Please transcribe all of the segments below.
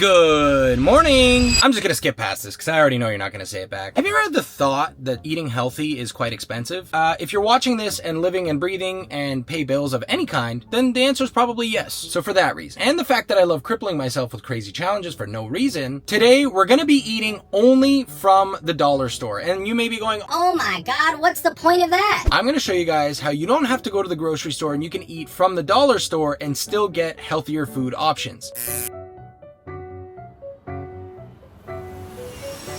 Good morning. I'm just gonna skip past this because I already know you're not gonna say it back. Have you ever had the thought that eating healthy is quite expensive? If you're watching this and living and breathing and pay bills of any kind, then the answer is probably yes. So for that reason, and the fact that I love crippling myself with crazy challenges for no reason, today we're gonna be eating only from the dollar store. And you may be going, oh my God, what's the point of that? I'm gonna show you guys how you don't have to go to the grocery store and you can eat from the dollar store and still get healthier food options.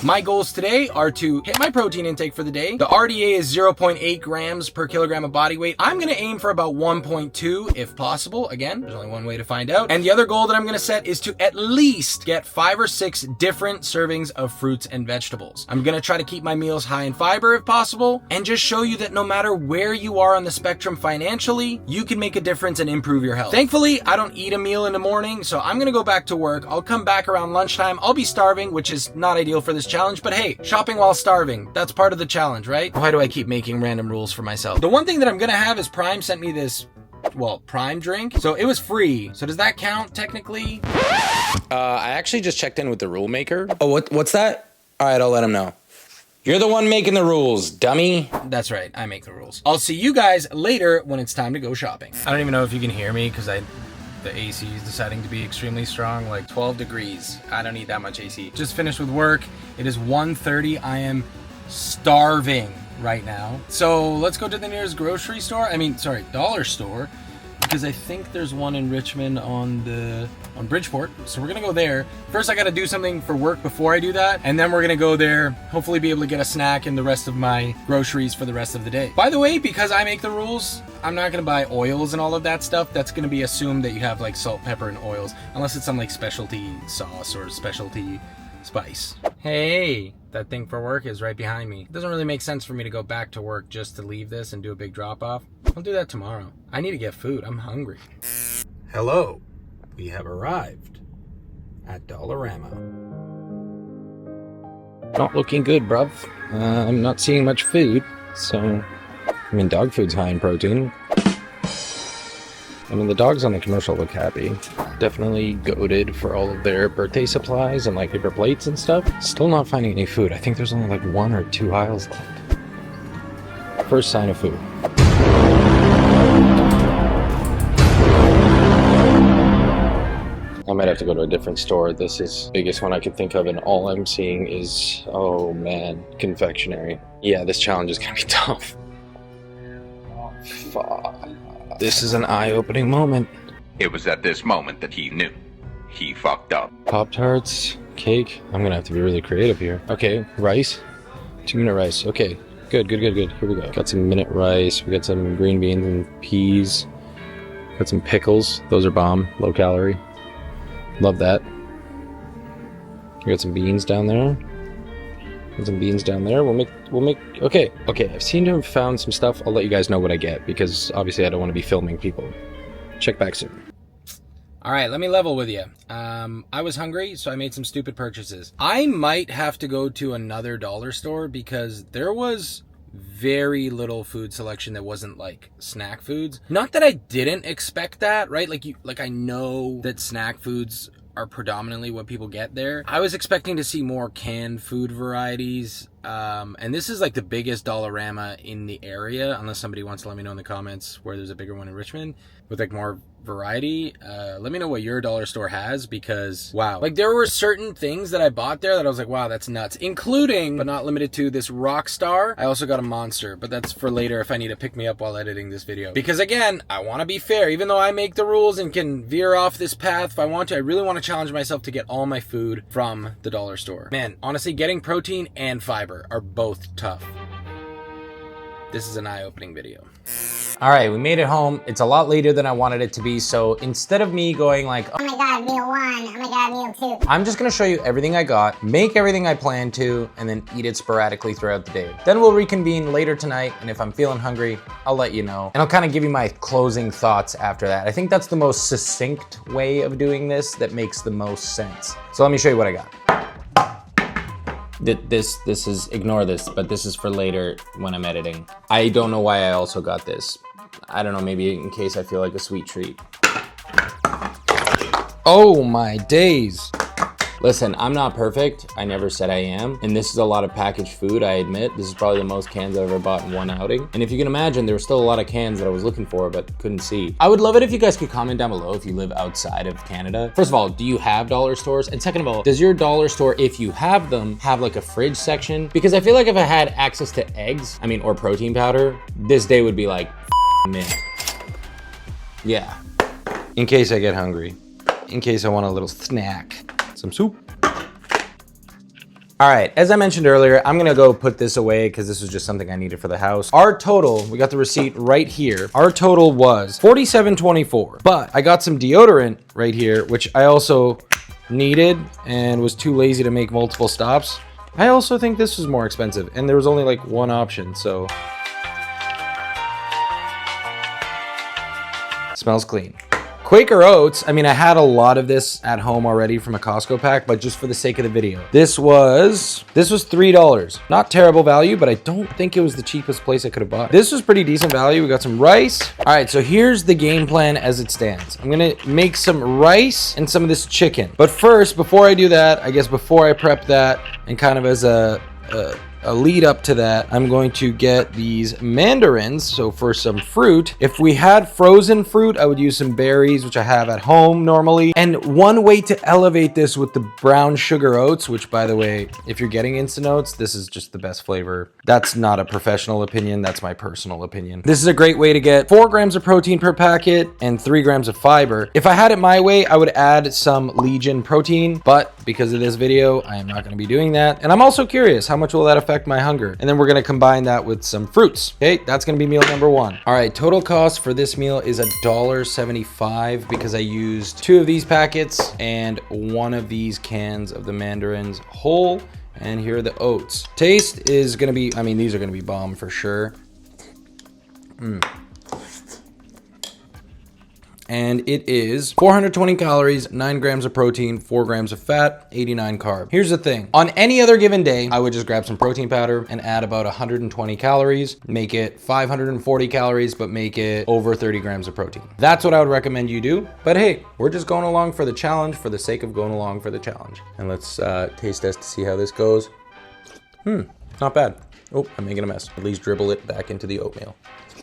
My goals today are to hit my protein intake for the day. The RDA is 0.8 grams per kilogram of body weight. I'm gonna aim for about 1.2 if possible. Again, there's only one way to find out. And the other goal that I'm gonna set is to at least get 5 or 6 different servings of fruits and vegetables. I'm gonna try to keep my meals high in fiber if possible, and just show you that no matter where you are on the spectrum financially, you can make a difference and improve your health. Thankfully, I don't eat a meal in the morning, so I'm gonna go back to work. I'll come back around lunchtime. I'll be starving, which is not ideal for this challenge, but hey, shopping while starving, that's part of the challenge, right? Why do I keep making random rules for myself? The one thing that I'm gonna have is Prime sent me this, well, Prime drink. So it was free. So does that count technically? I actually just checked in with the rule maker. Oh, what's that? All right, I'll let him know. You're the one making the rules, dummy. That's right, I make the rules. I'll see you guys later when it's time to go shopping. I don't even know if you can hear me because the AC is deciding to be extremely strong, like 12 degrees. I don't need that much AC. Just finished with work. It is 1:30. I am starving right now. So let's go to the nearest grocery store. Dollar store, because I think there's one in Richmond on Bridgeport. So we're gonna go there. First, I gotta do something for work before I do that, and then we're gonna go there, hopefully be able to get a snack and the rest of my groceries for the rest of the day. By the way, because I make the rules, I'm not gonna buy oils and all of that stuff. That's gonna be assumed that you have like salt, pepper, and oils, unless it's some like specialty sauce or specialty spice. Hey, that thing for work is right behind me. It doesn't really make sense for me to go back to work just to leave this and do a big drop off. I'll do that tomorrow. I need to get food. I'm hungry. Hello. We have arrived at Dollarama. Not looking good, bruv. I'm not seeing much food, so... dog food's high in protein. The dogs on the commercial look happy. Definitely goated for all of their birthday supplies and like paper plates and stuff. Still not finding any food. I think there's only like 1 or 2 aisles left. First sign of food. I might have to go to a different store. This is the biggest one I could think of, and all I'm seeing is, oh man, confectionery. Yeah, this challenge is gonna be tough. Fuck. This is an eye-opening moment. It was at this moment that he knew. He fucked up. Pop-Tarts, cake. I'm gonna have to be really creative here. Okay, rice. 2-minute rice. Okay, good. Here we go. Got some minute rice. We got some green beans and peas. Got some pickles. Those are bomb. Low calorie. Love that. We got some beans down there. We'll make. Okay. I seem to have found some stuff. I'll let you guys know what I get because obviously I don't want to be filming people. Check back soon. All right, let me level with you. I was hungry, so I made some stupid purchases. I might have to go to another dollar store because there was very little food selection that wasn't like snack foods. Not that I didn't expect that, right? Like I know that snack foods are predominantly what people get there. I was expecting to see more canned food varieties. And this is like the biggest Dollarama in the area, unless somebody wants to let me know in the comments where there's a bigger one in Richmond with like more variety. Let me know what your dollar store has, because wow, like there were certain things that I bought there that I was like, wow, that's nuts, including but not limited to this Rockstar. I also got a Monster, but that's for later if I need to pick me up while editing this video, because again, I want to be fair. Even though I make the rules and can veer off this path if I want to, I really want to challenge myself to get all my food from the dollar store. Man, honestly, getting protein and fiber are both tough. This is an eye-opening video. All right, we made it home. It's a lot later than I wanted it to be, so instead of me going like, Oh my God, meal 1, oh my God, meal 2. I'm just gonna show you everything I got, make everything I planned to, and then eat it sporadically throughout the day. Then we'll reconvene later tonight, and if I'm feeling hungry, I'll let you know. And I'll kind of give you my closing thoughts after that. I think that's the most succinct way of doing this that makes the most sense. So let me show you what I got. This is, ignore this, but this is for later when I'm editing. I don't know why I also got this. I don't know, maybe in case I feel like a sweet treat. Oh my days. Listen, I'm not perfect. I never said I am. And this is a lot of packaged food, I admit. This is probably the most cans I've ever bought in one outing. And if you can imagine, there were still a lot of cans that I was looking for, but couldn't see. I would love it if you guys could comment down below if you live outside of Canada. First of all, do you have dollar stores? And second of all, does your dollar store, if you have them, have like a fridge section? Because I feel like if I had access to eggs, or protein powder, this day would be like mint. Yeah. In case I get hungry. In case I want a little snack. Some soup. All right, as I mentioned earlier, I'm gonna go put this away because this was just something I needed for the house. Our total, we got the receipt right here. Our total was $47.24, but I got some deodorant right here, which I also needed and was too lazy to make multiple stops. I also think this was more expensive and there was only like one option, so. Smells clean. Quaker Oats, I had a lot of this at home already from a Costco pack, but just for the sake of the video. This was $3. Not terrible value, but I don't think it was the cheapest place I could have bought it. This was pretty decent value. We got some rice. All right, so here's the game plan as it stands. I'm gonna make some rice and some of this chicken. But first, before I do that, I guess before I prep that, and kind of as a lead up to that, I'm going to get these mandarins. So for some fruit, if we had frozen fruit, I would use some berries, which I have at home normally. And one way to elevate this with the brown sugar oats, which by the way, if you're getting instant oats, this is just the best flavor. That's not a professional opinion. That's my personal opinion. This is a great way to get 4 grams of protein per packet and 3 grams of fiber. If I had it my way, I would add some Legion protein, but because of this video, I am not going to be doing that. And I'm also curious, how much will that affect my hunger? And then we're gonna combine that with some fruits. Okay, that's gonna be meal number 1. All right, total cost for this meal is $1.75 because I used 2 of these packets and 1 of these cans of the mandarins whole. And here are the oats. Taste is gonna be, these are gonna be bomb for sure. And it is 420 calories, 9 grams of protein, 4 grams of fat, 89 carb. Here's the thing. On any other given day, I would just grab some protein powder and add about 120 calories, make it 540 calories, but make it over 30 grams of protein. That's what I would recommend you do. But hey, we're just going along for the challenge for the sake of going along for the challenge. And let's taste test to see how this goes. Not bad. Oh, I'm making a mess. At least dribble it back into the oatmeal.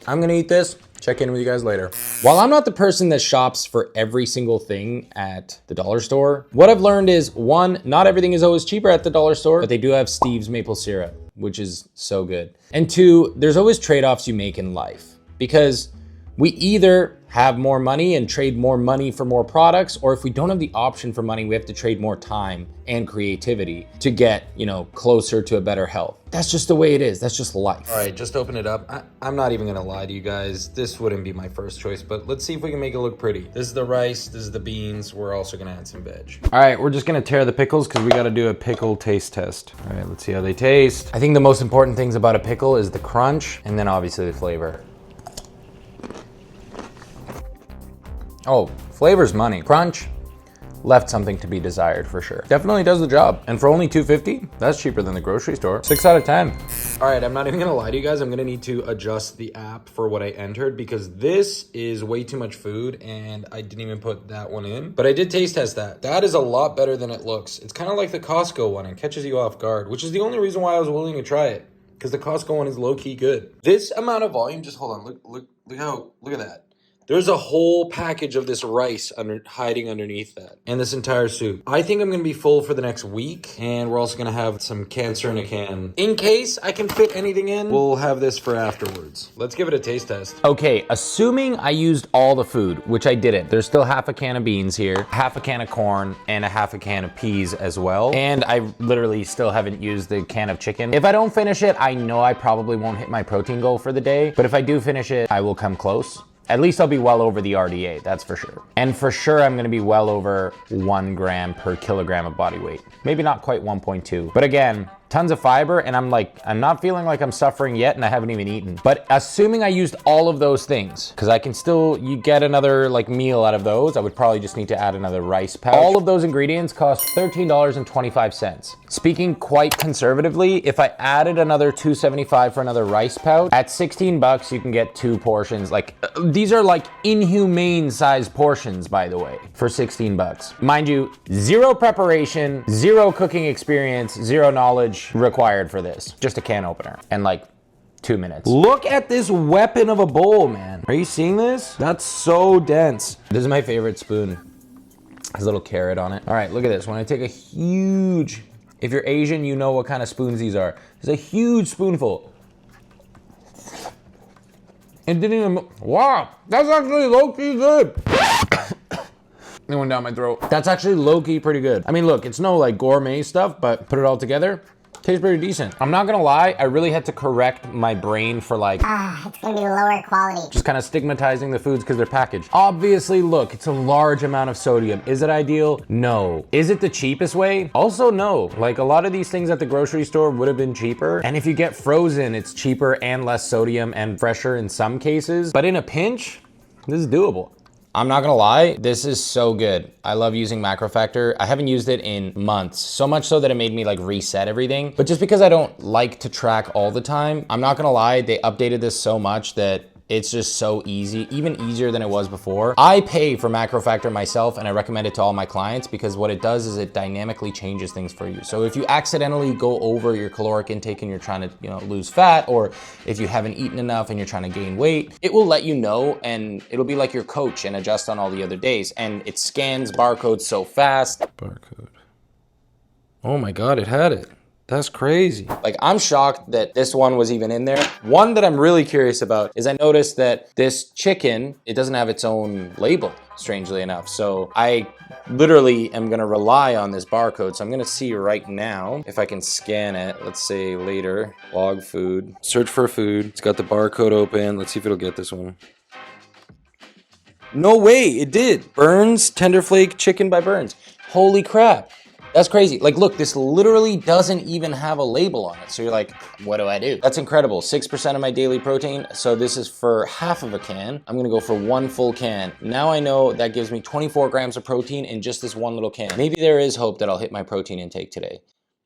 I'm gonna eat this. Check in with you guys later. While I'm not the person that shops for every single thing at the dollar store, what I've learned is 1, not everything is always cheaper at the dollar store, but they do have Steve's maple syrup, which is so good. And 2, there's always trade-offs you make in life because we either have more money and trade more money for more products, or if we don't have the option for money, we have to trade more time and creativity to get, closer to a better health. That's just the way it is. That's just life. All right, just open it up. I'm not even gonna lie to you guys. This wouldn't be my first choice, but let's see if we can make it look pretty. This is the rice, this is the beans. We're also gonna add some veg. All right, we're just gonna tear the pickles because we gotta do a pickle taste test. All right, let's see how they taste. I think the most important things about a pickle is the crunch and then obviously the flavor. Oh, flavor's money. Crunch left something to be desired for sure. Definitely does the job. And for only $2.50, that's cheaper than the grocery store. 6 out of 10. All right, I'm not even gonna lie to you guys. I'm gonna need to adjust the app for what I entered because this is way too much food and I didn't even put that one in. But I did taste test that. That is a lot better than it looks. It's kind of like the Costco one. It catches you off guard, which is the only reason why I was willing to try it because the Costco one is low-key good. This amount of volume, just hold on, look at that. There's a whole package of this rice hiding underneath that and this entire soup. I think I'm gonna be full for the next week and we're also gonna have some cancer in a can. In case I can fit anything in, we'll have this for afterwards. Let's give it a taste test. Okay, assuming I used all the food, which I didn't. There's still half a can of beans here, half a can of corn, and a half a can of peas as well. And I literally still haven't used the can of chicken. If I don't finish it, I know I probably won't hit my protein goal for the day, but if I do finish it, I will come close. At least I'll be well over the RDA, that's for sure. And for sure, I'm gonna be well over 1 gram per kilogram of body weight. Maybe not quite 1.2, but again, tons of fiber, and I'm not feeling like I'm suffering yet, and I haven't even eaten. But assuming I used all of those things, because I can still, you get another like meal out of those, I would probably just need to add another rice pouch. All of those ingredients cost $13.25. Speaking quite conservatively, if I added another $2.75 for another rice pouch, at 16 bucks, you can get 2 portions. Like, these are like inhumane sized portions, by the way, for 16 bucks. Mind you, 0 preparation, 0 cooking experience, 0 knowledge required for this. Just a can opener and like 2 minutes. Look at this weapon of a bowl, man. Are you seeing this? That's so dense. This is my favorite spoon. Has a little carrot on it. All right, look at this. When I take a huge, if you're Asian, you know what kind of spoons these are. There's a huge spoonful. It didn't even, wow, that's actually low-key good. It went down my throat. That's actually low-key pretty good. I mean, look, it's no like gourmet stuff, but put it all together, tastes pretty decent. I'm not gonna lie, I really had to correct my brain for like, it's gonna be lower quality. just kind of stigmatizing the foods because they're packaged. Obviously, look, it's a large amount of sodium. Is it ideal? No. Is it the cheapest way? Also, no. Like, a lot of these things at the grocery store would have been cheaper. And if you get frozen, it's cheaper and less sodium and fresher in some cases. But in a pinch, this is doable. I'm not gonna lie, this is so good. I love using Macro Factor. I haven't used it in months, so much so that it made me like reset everything. But just because I don't like to track all the time, I'm not gonna lie, they updated this so much that it's just so easy, even easier than it was before. I pay for Macro Factor myself, and I recommend it to all my clients because what it does is it dynamically changes things for you. So if you accidentally go over your caloric intake and you're trying to, lose fat, or if you haven't eaten enough and you're trying to gain weight, it will let you know, and it'll be like your coach and adjust on all the other days. And it scans barcodes so fast. Barcode. Oh my God, it had it. That's crazy. Like, I'm shocked that this one was even in there. One that I'm really curious about is I noticed that this chicken, it doesn't have its own label, strangely enough. So I literally am gonna rely on this barcode. So I'm gonna see right now if I can scan it. Let's say later, log food, search for food. It's got the barcode open. Let's see if it'll get this one. No way, it did. Burns, Tender Flake Chicken by Burns. Holy crap. That's crazy. Like, look, this literally doesn't even have a label on it. So you're like, what do I do? That's incredible. 6% of my daily protein. So this is for half of a can. I'm gonna go for 1 full can. Now I know that gives me 24 grams of protein in just this 1 little can. Maybe there is hope that I'll hit my protein intake today.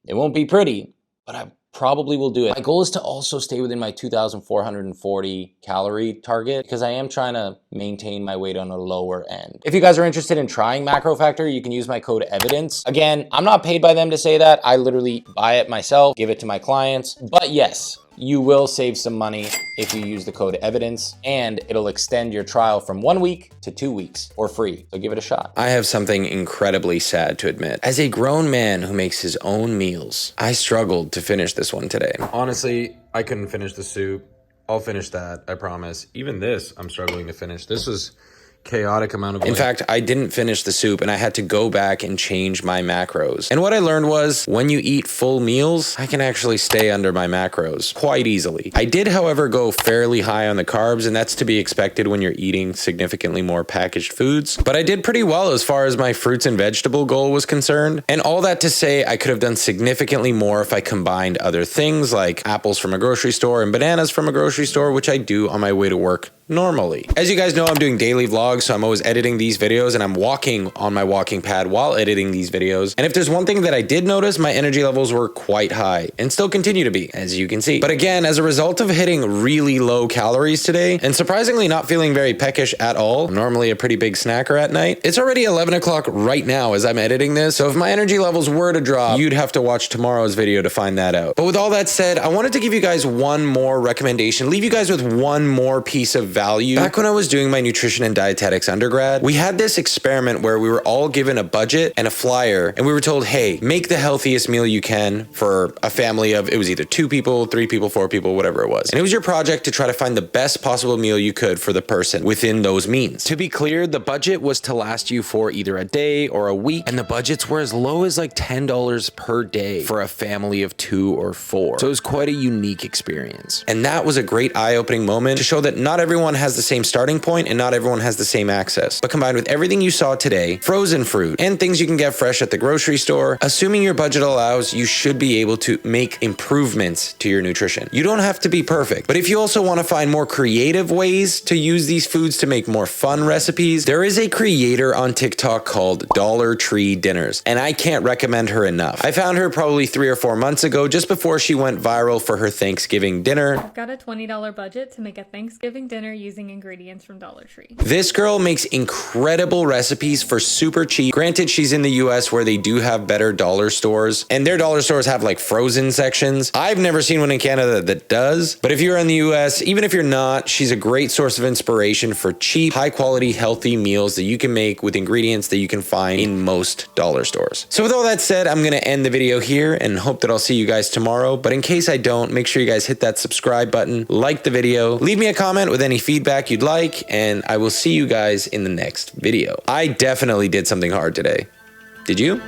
It won't be pretty, but I probably will do it. My goal is to also stay within my 2,440 calorie target because I am trying to maintain my weight on a lower end. If you guys are interested in trying Macro Factor, you can use my code EVIDENCE. Again, I'm not paid by them to say that. I literally buy it myself, give it to my clients. But yes, you will save some money if you use the code EVIDENCE, and it'll extend your trial from 1 week to 2 weeks for free. So give it a shot. I have something incredibly sad to admit. As a grown man who makes his own meals, I struggled to finish this one today. Honestly, I couldn't finish the soup. I'll finish that, I promise. Even this, I'm struggling to finish. This was chaotic amount of In fact, I didn't finish the soup and I had to go back and change my macros. And what I learned was when you eat full meals, I can actually stay under my macros quite easily. I did, however, go fairly high on the carbs, and that's to be expected when you're eating significantly more packaged foods. But I did pretty well as far as my fruits and vegetable goal was concerned. And all that to say, I could have done significantly more if I combined other things like apples from a grocery store and bananas from a grocery store, which I do on my way to work normally. As you guys know, I'm doing daily vlogs, so I'm always editing these videos, and I'm walking on my walking pad while editing these videos. And if there's one thing that I did notice, my energy levels were quite high and still continue to be, as you can see. But again, as a result of hitting really low calories today and surprisingly not feeling very peckish at all, I'm normally a pretty big snacker at night. It's already 11 o'clock right now as I'm editing this, so if my energy levels were to drop, you'd have to watch tomorrow's video to find that out. But with all that said, I wanted to give you guys one more recommendation, leave you guys with one more piece of value. Back when I was doing my nutrition and dietetics undergrad, we had this experiment where we were all given a budget and a flyer, and we were told, hey, make the healthiest meal you can for a family of, it was either 2 people, 3 people, 4 people, whatever it was. And it was your project to try to find the best possible meal you could for the person within those means. To be clear, the budget was to last you for either a day or a week, and the budgets were as low as like $10 per day for a family of 2 or 4. So it was quite a unique experience. And that was a great eye-opening moment to show that not everyone has the same starting point and not everyone has the same access. But combined with everything you saw today, frozen fruit, and things you can get fresh at the grocery store, assuming your budget allows, you should be able to make improvements to your nutrition. You don't have to be perfect, but if you also want to find more creative ways to use these foods to make more fun recipes, there is a creator on TikTok called Dollar Tree Dinners, and I can't recommend her enough. I found her probably 3 or 4 months ago, just before she went viral for her Thanksgiving dinner. I've got a $20 budget to make a Thanksgiving dinner using ingredients from Dollar Tree. This girl makes incredible recipes for super cheap. Granted, she's in the US where they do have better dollar stores, and their dollar stores have like frozen sections. I've never seen one in Canada that does, but if you're in the US, even if you're not, she's a great source of inspiration for cheap, high quality, healthy meals that you can make with ingredients that you can find in most dollar stores. So with all that said, I'm gonna end the video here and hope that I'll see you guys tomorrow. But in case I don't, make sure you guys hit that subscribe button, like the video, leave me a comment with any feedback you'd like, and I will see you guys in the next video. I definitely did something hard today. Did you?